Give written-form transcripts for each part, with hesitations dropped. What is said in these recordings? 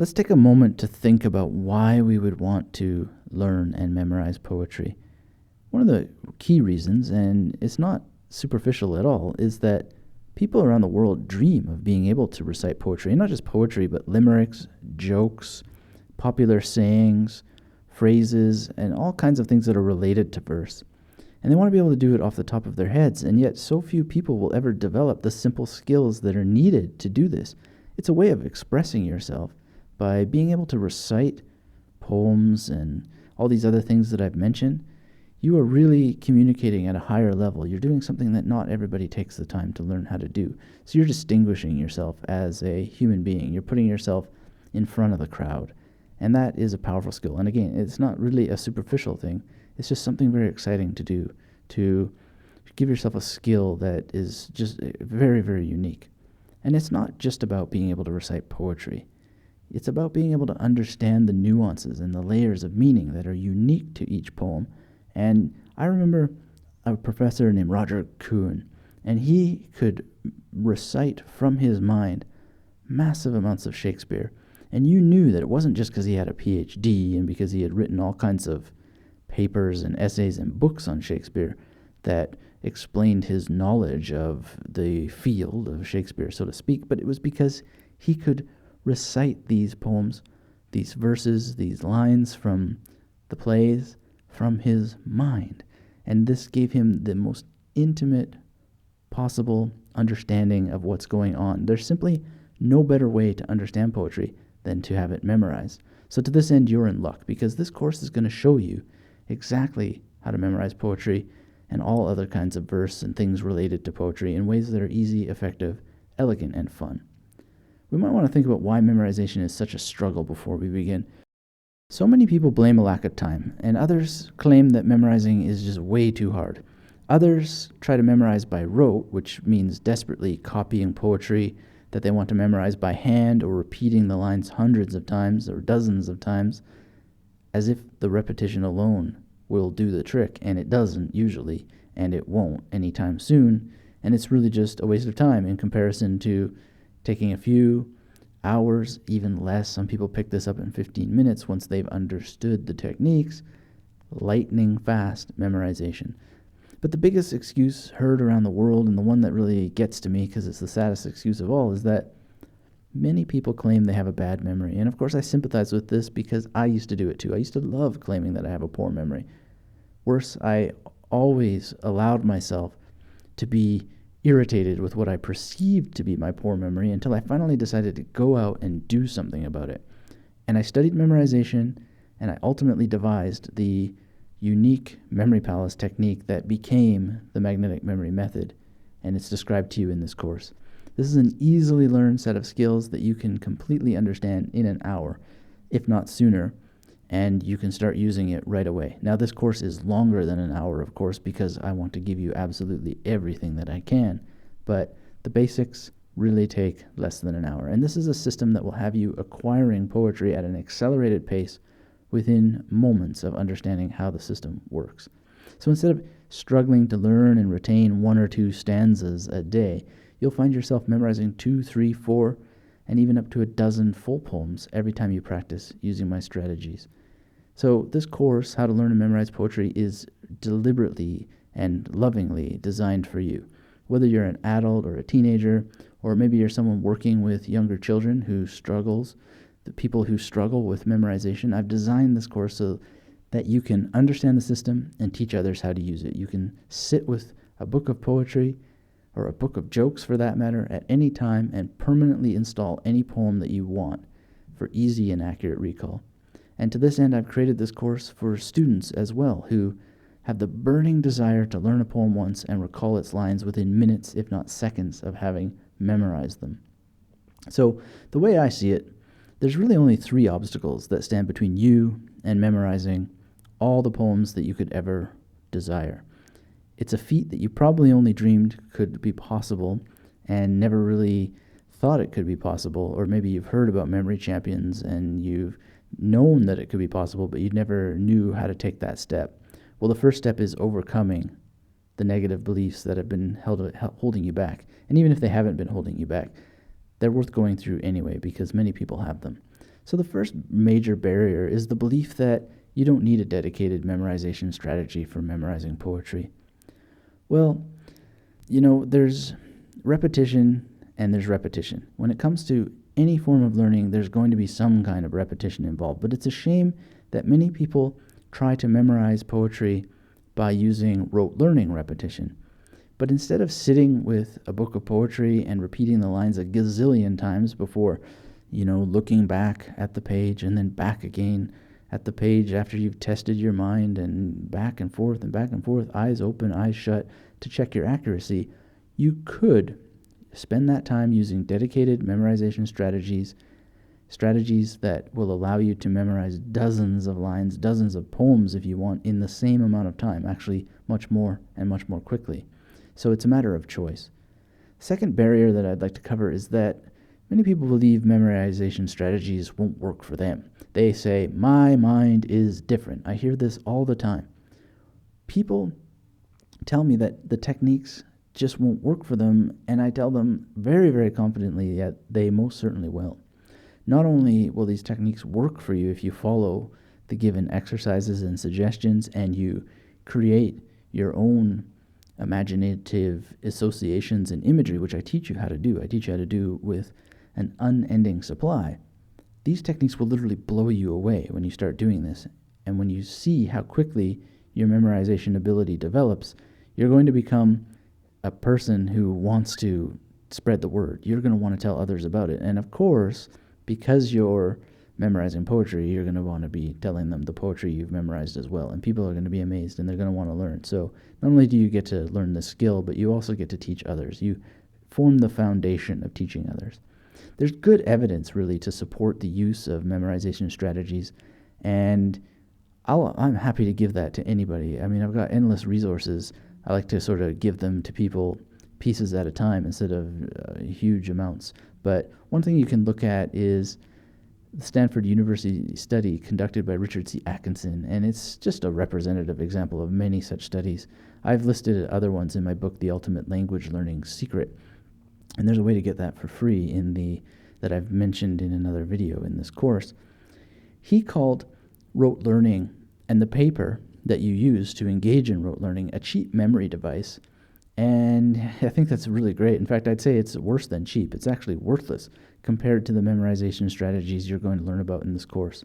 Let's take a moment to think about why we would want to learn and memorize poetry. One of the key reasons, and it's not superficial at all, is that people around the world dream of being able to recite poetry. And not just poetry, but limericks, jokes, popular sayings, phrases, and all kinds of things that are related to verse. And they want to be able to do it off the top of their heads, and yet so few people will ever develop the simple skills that are needed to do this. It's a way of expressing yourself by being able to recite poems and all these other things that I've mentioned. You are really communicating at a higher level. You're doing something that not everybody takes the time to learn how to do. So you're distinguishing yourself as a human being. You're putting yourself in front of the crowd. And that is a powerful skill. And again, it's not really a superficial thing. It's just something very exciting to do, to give yourself a skill that is just very, very unique. And it's not just about being able to recite poetry. It's about being able to understand the nuances and the layers of meaning that are unique to each poem. And I remember a professor named Roger Kuhn, and he could recite from his mind massive amounts of Shakespeare. And you knew that it wasn't just because he had a PhD and because he had written all kinds of papers and essays and books on Shakespeare that explained his knowledge of the field of Shakespeare, so to speak, but it was because he could recite these poems, these verses, these lines from the plays, from his mind. And this gave him the most intimate possible understanding of what's going on. There's simply no better way to understand poetry than to have it memorized. So to this end, you're in luck, because this course is going to show you exactly how to memorize poetry and all other kinds of verse and things related to poetry in ways that are easy, effective, elegant, and fun. We might want to think about why memorization is such a struggle before we begin. So many people blame a lack of time, and others claim that memorizing is just way too hard. Others try to memorize by rote, which means desperately copying poetry that they want to memorize by hand or repeating the lines hundreds of times or dozens of times, as if the repetition alone will do the trick, and it doesn't usually, and it won't anytime soon, and it's really just a waste of time in comparison to taking a few hours, even less. Some people pick this up in 15 minutes once they've understood the techniques. Lightning fast memorization. But the biggest excuse heard around the world, and the one that really gets to me because it's the saddest excuse of all, is that many people claim they have a bad memory. And of course I sympathize with this because I used to do it too. I used to love claiming that I have a poor memory. Worse, I always allowed myself to be irritated with what I perceived to be my poor memory until I finally decided to go out and do something about it. And I studied memorization, and I ultimately devised the unique memory palace technique that became the magnetic memory method, and it's described to you in this course. This is an easily learned set of skills that you can completely understand in an hour, if not sooner, and you can start using it right away. Now, this course is longer than an hour, of course, because I want to give you absolutely everything that I can, but the basics really take less than an hour. And this is a system that will have you acquiring poetry at an accelerated pace within moments of understanding how the system works. So instead of struggling to learn and retain 1 or 2 stanzas a day, you'll find yourself memorizing 2, 3, 4, and even up to a dozen full poems every time you practice using my strategies. So this course, How to Learn and Memorize Poetry, is deliberately and lovingly designed for you. Whether you're an adult or a teenager, or maybe you're someone working with younger children the people who struggle with memorization, I've designed this course so that you can understand the system and teach others how to use it. You can sit with a book of poetry, or a book of jokes for that matter, at any time and permanently install any poem that you want for easy and accurate recall. And to this end, I've created this course for students as well, who have the burning desire to learn a poem once and recall its lines within minutes, if not seconds, of having memorized them. So the way I see it, there's really only 3 obstacles that stand between you and memorizing all the poems that you could ever desire. It's a feat that you probably only dreamed could be possible and never really thought it could be possible, or maybe you've heard about memory champions and you've known that it could be possible, but you never knew how to take that step. Well, the first step is overcoming the negative beliefs that have been holding you back. And even if they haven't been holding you back, they're worth going through anyway because many people have them. So the first major barrier is the belief that you don't need a dedicated memorization strategy for memorizing poetry. Well, there's repetition and there's repetition. When it comes to any form of learning, there's going to be some kind of repetition involved. But it's a shame that many people try to memorize poetry by using rote learning repetition. But instead of sitting with a book of poetry and repeating the lines a gazillion times before, looking back at the page and then back again at the page after you've tested your mind and back and forth, eyes open, eyes shut, to check your accuracy, you could spend that time using dedicated memorization strategies that will allow you to memorize dozens of lines, dozens of poems if you want, in the same amount of time, actually much more and much more quickly. So it's a matter of choice. Second barrier that I'd like to cover is that many people believe memorization strategies won't work for them. They say, my mind is different. I hear this all the time. People tell me that the techniques just won't work for them, and I tell them very, very confidently that they most certainly will. Not only will these techniques work for you if you follow the given exercises and suggestions and you create your own imaginative associations and imagery, which I teach you how to do. I teach you how to do with an unending supply. These techniques will literally blow you away when you start doing this. And when you see how quickly your memorization ability develops, you're going to become a person who wants to spread the word. You're going to want to tell others about it. And of course, because you're memorizing poetry, you're going to want to be telling them the poetry you've memorized as well. And people are going to be amazed and they're going to want to learn. So not only do you get to learn the skill, but you also get to teach others. You form the foundation of teaching others. There's good evidence, really, to support the use of memorization strategies, and I'm happy to give that to anybody. I mean, I've got endless resources. I like to sort of give them to people pieces at a time instead of huge amounts. But one thing you can look at is the Stanford University study conducted by Richard C. Atkinson, and it's just a representative example of many such studies. I've listed other ones in my book, The Ultimate Language Learning Secret, and there's a way to get that for free that I've mentioned in another video in this course. He called rote learning and the paper that you use to engage in rote learning a cheap memory device. And I think that's really great. In fact, I'd say it's worse than cheap. It's actually worthless compared to the memorization strategies you're going to learn about in this course.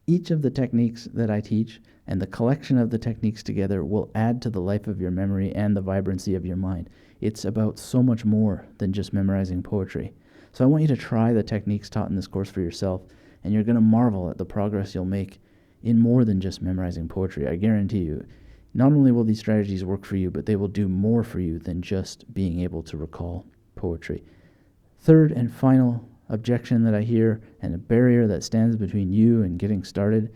Each of the techniques that I teach and the collection of the techniques together will add to the life of your memory and the vibrancy of your mind. It's about so much more than just memorizing poetry. So I want you to try the techniques taught in this course for yourself, and you're going to marvel at the progress you'll make in more than just memorizing poetry. I guarantee you, not only will these strategies work for you, but they will do more for you than just being able to recall poetry. Third and final objection that I hear, and a barrier that stands between you and getting started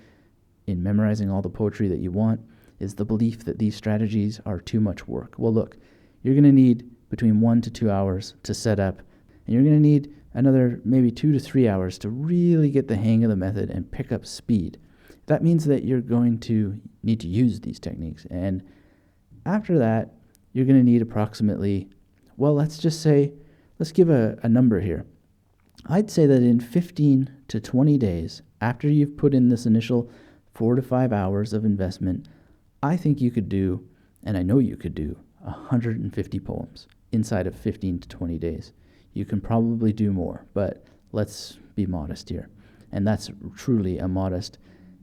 in memorizing all the poetry that you want, is the belief that these strategies are too much work. Well, look, you're going to need between 1 to 2 hours to set up, and you're going to need another maybe 2 to 3 hours to really get the hang of the method and pick up speed. That means that you're going to need to use these techniques. And after that, you're going to need approximately, let's give a number here. I'd say that in 15 to 20 days, after you've put in this initial 4 to 5 hours of investment, I think you could do, and I know you could do, 150 poems inside of 15 to 20 days. You can probably do more, but let's be modest here. And that's truly a modest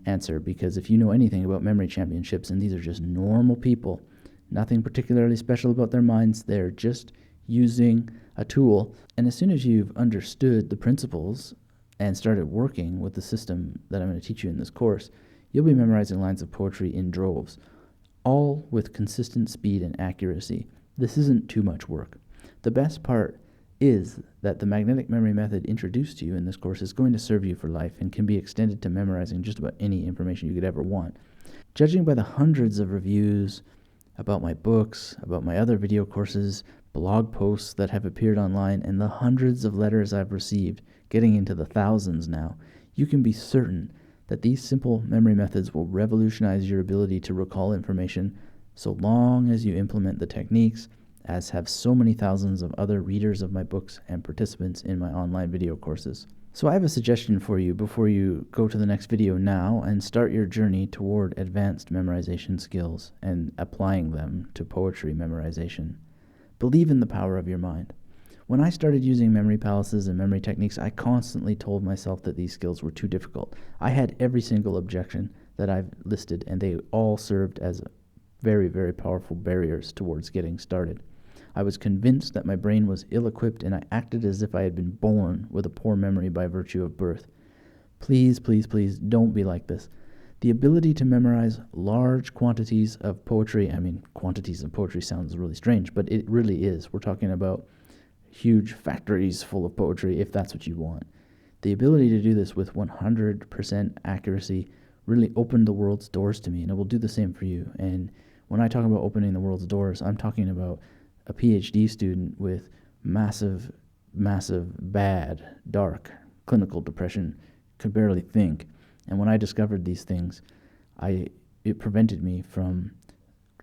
answer, because if you know anything about memory championships, and these are just normal people, nothing particularly special about their minds, they're just using a tool. And as soon as you've understood the principles and started working with the system that I'm going to teach you in this course, you'll be memorizing lines of poetry in droves, all with consistent speed and accuracy. This isn't too much work. The best part is that the magnetic memory method introduced to you in this course is going to serve you for life and can be extended to memorizing just about any information you could ever want. Judging by the hundreds of reviews about my books, about my other video courses, blog posts that have appeared online, and the hundreds of letters I've received, getting into the thousands now, you can be certain that these simple memory methods will revolutionize your ability to recall information so long as you implement the techniques, as have so many thousands of other readers of my books and participants in my online video courses. So I have a suggestion for you before you go to the next video now and start your journey toward advanced memorization skills and applying them to poetry memorization. Believe in the power of your mind. When I started using memory palaces and memory techniques, I constantly told myself that these skills were too difficult. I had every single objection that I've listed, and they all served as very, very powerful barriers towards getting started. I was convinced that my brain was ill-equipped, and I acted as if I had been born with a poor memory by virtue of birth. Please, please, please don't be like this. The ability to memorize large quantities of poetry, quantities of poetry sounds really strange, but it really is. We're talking about huge factories full of poetry if that's what you want. The ability to do this with 100% accuracy really opened the world's doors to me, and it will do the same for you. And when I talk about opening the world's doors, I'm talking about a PhD student with massive, bad, dark clinical depression, could barely think. And when I discovered these things, it prevented me from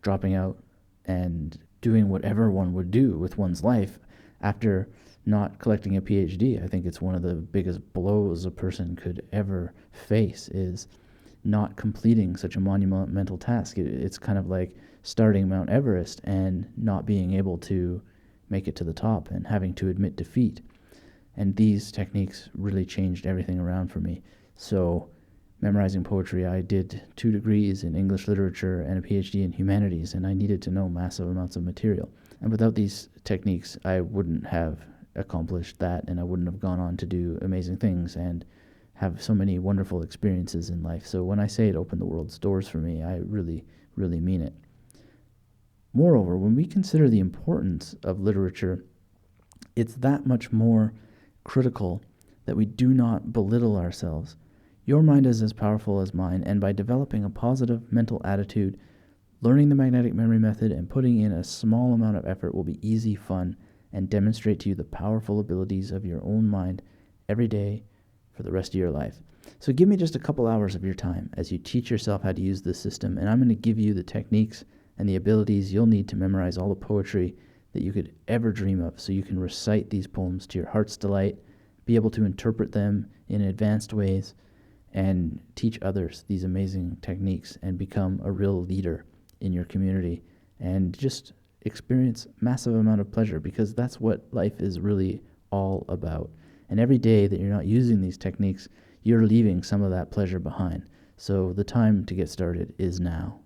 dropping out and doing whatever one would do with one's life after not collecting a PhD. I think it's one of the biggest blows a person could ever face is not completing such a monumental task. It's kind of like starting Mount Everest and not being able to make it to the top and having to admit defeat. And these techniques really changed everything around for me. So memorizing poetry, I did 2 degrees in English literature and a PhD in humanities, and I needed to know massive amounts of material. And without these techniques, I wouldn't have accomplished that, and I wouldn't have gone on to do amazing things and have so many wonderful experiences in life. So when I say it opened the world's doors for me, I really, really mean it. Moreover, when we consider the importance of literature, it's that much more critical that we do not belittle ourselves. Your mind is as powerful as mine, and by developing a positive mental attitude, learning the magnetic memory method and putting in a small amount of effort will be easy, fun, and demonstrate to you the powerful abilities of your own mind every day for the rest of your life. So give me just a couple hours of your time as you teach yourself how to use this system, and I'm going to give you the techniques and the abilities you'll need to memorize all the poetry that you could ever dream of, so you can recite these poems to your heart's delight, be able to interpret them in advanced ways, and teach others these amazing techniques and become a real leader in your community and just experience massive amount of pleasure, because that's what life is really all about. And every day that you're not using these techniques, you're leaving some of that pleasure behind. So the time to get started is now.